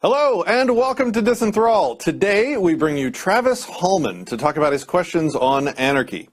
Hello and welcome to Disenthrall. Today we bring you Travis Hallman to talk about his questions on anarchy.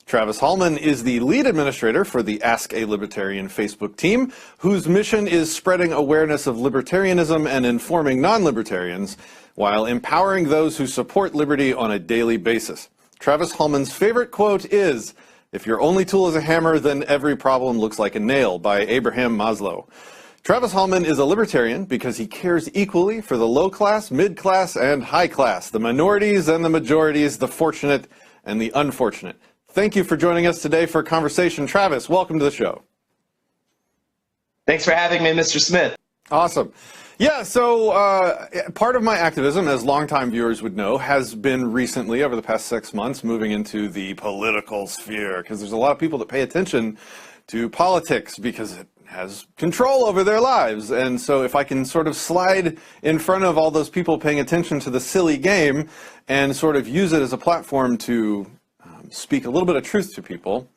Travis Hallman is the lead administrator for the Ask a Libertarian Facebook team, whose mission is spreading awareness of libertarianism and informing non-libertarians, while empowering those who support liberty on a daily basis. Travis Hallman's favorite quote is, "If your only tool is a hammer, then every problem looks like a nail," by Abraham Maslow. Travis Hallman is a libertarian because he cares equally for the low class, mid class, and high class, the minorities and the majorities, the fortunate and the unfortunate. Thank you for joining us today for a conversation. Travis, welcome to the show. Thanks for having me, Mr. Smith. Awesome. Yeah, so part of my activism, as longtime viewers would know, has been recently, over the past 6 months, moving into the political sphere, because there's a lot of people that pay attention to politics because it has control over their lives. And so if I can sort of slide in front of all those people paying attention to the silly game and sort of use it as a platform to speak a little bit of truth to people,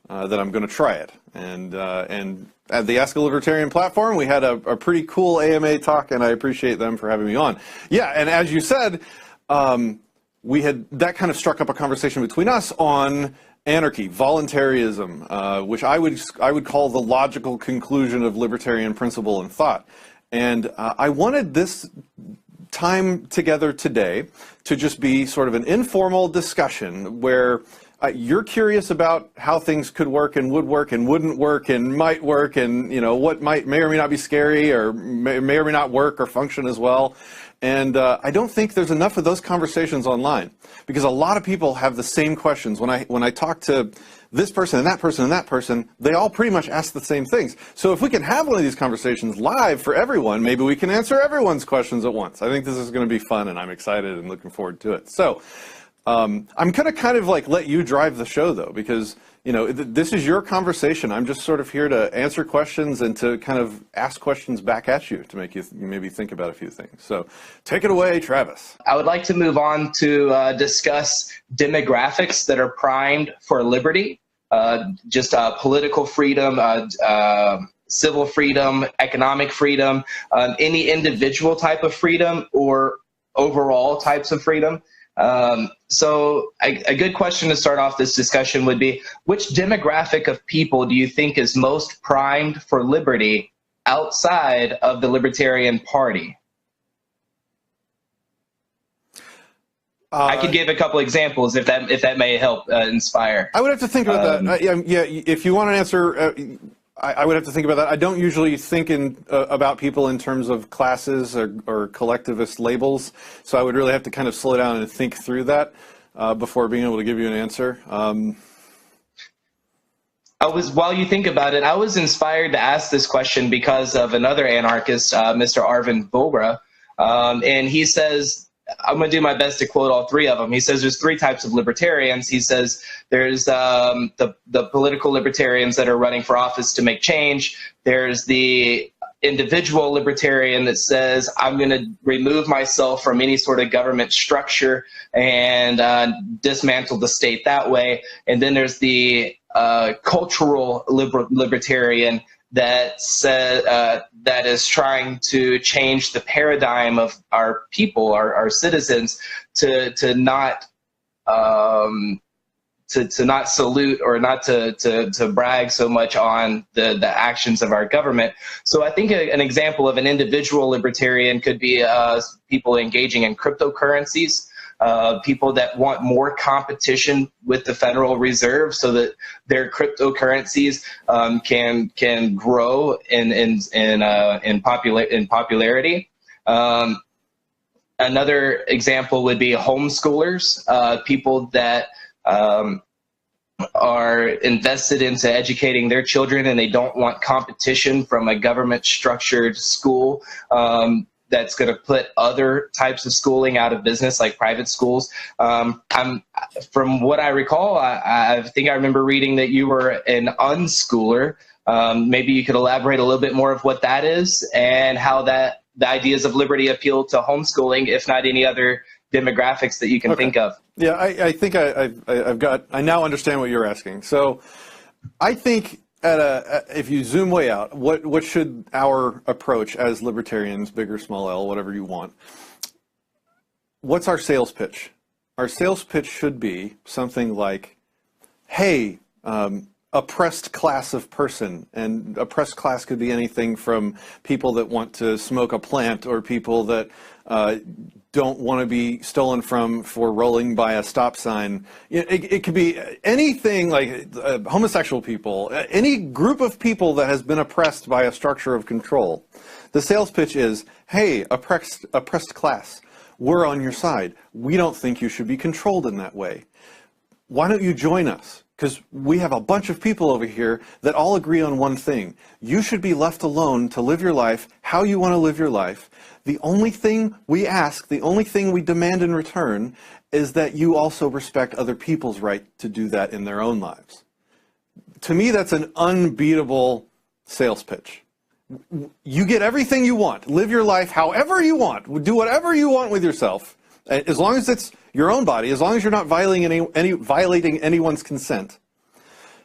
then I'm going to try it. And at the Ask a Libertarian platform, we had a pretty cool AMA talk, and I appreciate them for having me on. Yeah, and as you said, that kind of struck up a conversation between us on anarchy, voluntarism, which I would call the logical conclusion of libertarian principle and thought. And I wanted this time together today to just be sort of an informal discussion where you're curious about how things could work and would work and wouldn't work and might work, and what may or may not be scary or may or may not work or function as well. And I don't think there's enough of those conversations online, because a lot of people have the same questions. When I talk to this person and that person and that person, they all pretty much ask the same things. So if we can have one of these conversations live for everyone, maybe we can answer everyone's questions at once. I think this is going to be fun, and I'm excited and looking forward to it. So I'm going to kind of like let you drive the show, though, because this is your conversation. I'm just sort of here to answer questions and to kind of ask questions back at you to make you maybe think about a few things. So take it away, Travis. I would like to move on to discuss demographics that are primed for liberty, just political freedom, civil freedom, economic freedom, any individual type of freedom or overall types of freedom. So a good question to start off this discussion would be, which demographic of people do you think is most primed for liberty outside of the Libertarian Party? I could give a couple examples if that may help inspire. I would have to think about that. Yeah, if you want an answer, I would have to think about that. I don't usually think about people in terms of classes or collectivist labels, so I would really have to kind of slow down and think through that before being able to give you an answer. While you think about it, I was inspired to ask this question because of another anarchist, Mr. Arvind Vohra, and he says, I'm going to do my best to quote all three of them. He says there's three types of libertarians. He says there's the political libertarians that are running for office to make change. There's the individual libertarian that says, I'm going to remove myself from any sort of government structure and dismantle the state that way. And then there's the cultural libertarian that that is trying to change the paradigm of our people, our citizens, to not salute or not to brag so much on the actions of our government. So I think an example of an individual libertarian could be people engaging in cryptocurrencies. People that want more competition with the Federal Reserve so that their cryptocurrencies can grow in popularity. Another example would be homeschoolers, people that are invested into educating their children and they don't want competition from a government structured school that's going to put other types of schooling out of business, like private schools. From what I recall, I think I remember reading that you were an unschooler. Maybe you could elaborate a little bit more of what that is and how the ideas of liberty appeal to homeschooling, if not any other demographics that you can think of. Yeah, I think I now understand what you're asking. So I think if you zoom way out, what should our approach as libertarians, big or small L, whatever you want, what's our sales pitch? Our sales pitch should be something like, hey, oppressed class of person, and oppressed class could be anything from people that want to smoke a plant or people that don't want to be stolen from for rolling by a stop sign. It could be anything like homosexual people, any group of people that has been oppressed by a structure of control. The sales pitch is, hey, oppressed class, we're on your side. We don't think you should be controlled in that way. Why don't you join us? Because we have a bunch of people over here that all agree on one thing. You should be left alone to live your life how you want to live your life. The only thing we ask, the only thing we demand in return is that you also respect other people's right to do that in their own lives. To me, that's an unbeatable sales pitch. You get everything you want. Live your life however you want. Do whatever you want with yourself. As long as it's your own body, as long as you're not violating anyone's consent.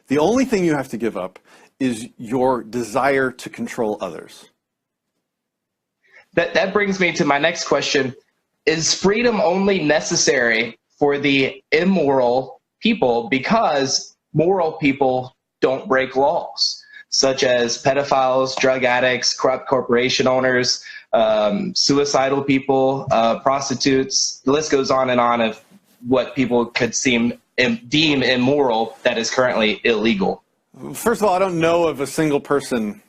The only thing you have to give up is your desire to control others. That brings me to my next question. Is freedom only necessary for the immoral people because moral people don't break laws, such as pedophiles, drug addicts, corrupt corporation owners, suicidal people, prostitutes? The list goes on and on of what people could deem immoral that is currently illegal. First of all, I don't know of a single person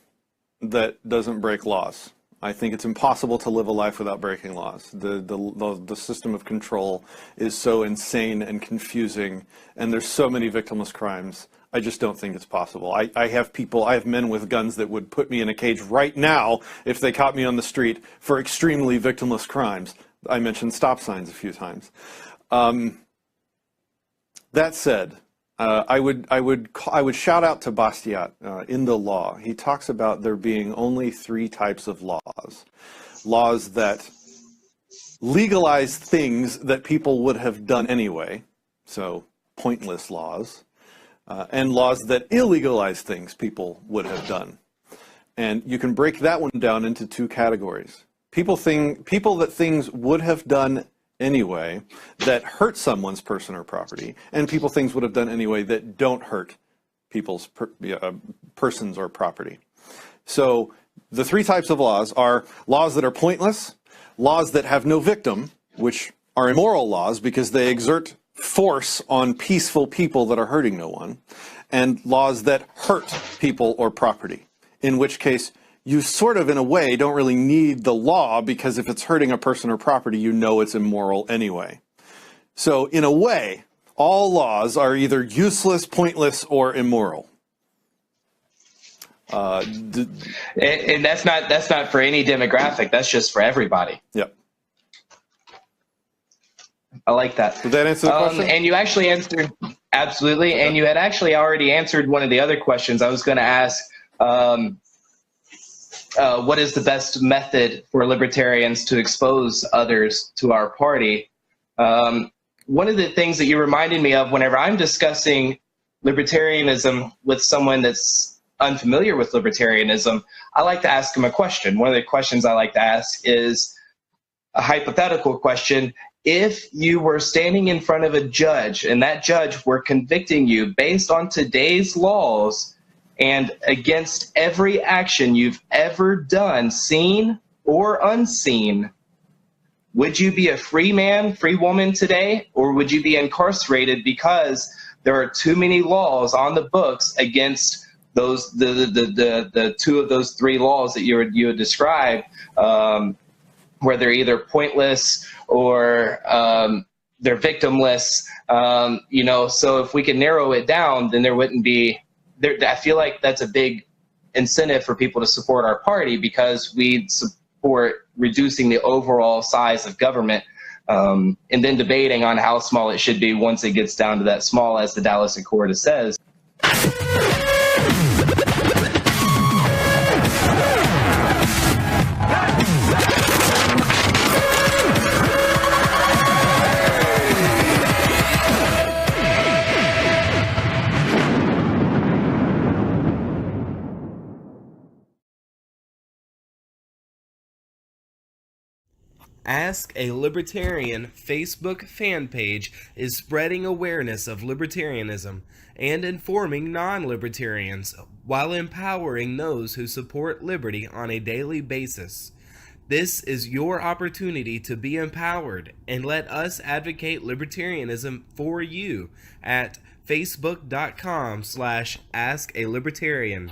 that doesn't break laws. I think it's impossible to live a life without breaking laws. The system of control is so insane and confusing, and there's so many victimless crimes. I just don't think it's possible. I have men with guns that would put me in a cage right now if they caught me on the street for extremely victimless crimes. I mentioned stop signs a few times. That said, I would shout out to Bastiat in the law. He talks about there being only 3 types of laws. Laws that legalize things that people would have done anyway, so pointless laws. And laws that illegalize things people would have done. And you can break that one down into 2 categories. People that things would have done anyway that hurt someone's person or property, and things would have done anyway that don't hurt people's persons or property. So the 3 types of laws are laws that are pointless, laws that have no victim, which are immoral laws because they exert force on peaceful people that are hurting no one, and laws that hurt people or property, in which case you sort of, in a way, don't really need the law because if it's hurting a person or property, you know it's immoral anyway. So in a way, all laws are either useless, pointless, or immoral. And that's not for any demographic. That's just for everybody. Yep. I like that. Did that answer the question? And you actually answered, absolutely. And you had actually already answered one of the other questions. I was going to ask, what is the best method for libertarians to expose others to our party? One of the things that you reminded me of whenever I'm discussing libertarianism with someone that's unfamiliar with libertarianism, I like to ask them a question. One of the questions I like to ask is a hypothetical question. If you were standing in front of a judge and that judge were convicting you based on today's laws and against every action you've ever done, seen or unseen, would you be a free man, free woman today, or would you be incarcerated because there are too many laws on the books against those the 2 of those 3 laws that you had described, where they're either pointless or they're victimless? So if we can narrow it down, then there wouldn't be. I feel like that's a big incentive for people to support our party because we support reducing the overall size of government, and then debating on how small it should be once it gets down to that small, as the Dallas Accord says. Ask a Libertarian Facebook fan page is spreading awareness of libertarianism and informing non-libertarians while empowering those who support liberty on a daily basis. This is your opportunity to be empowered, and let us advocate libertarianism for you at facebook.com/askalibertarian.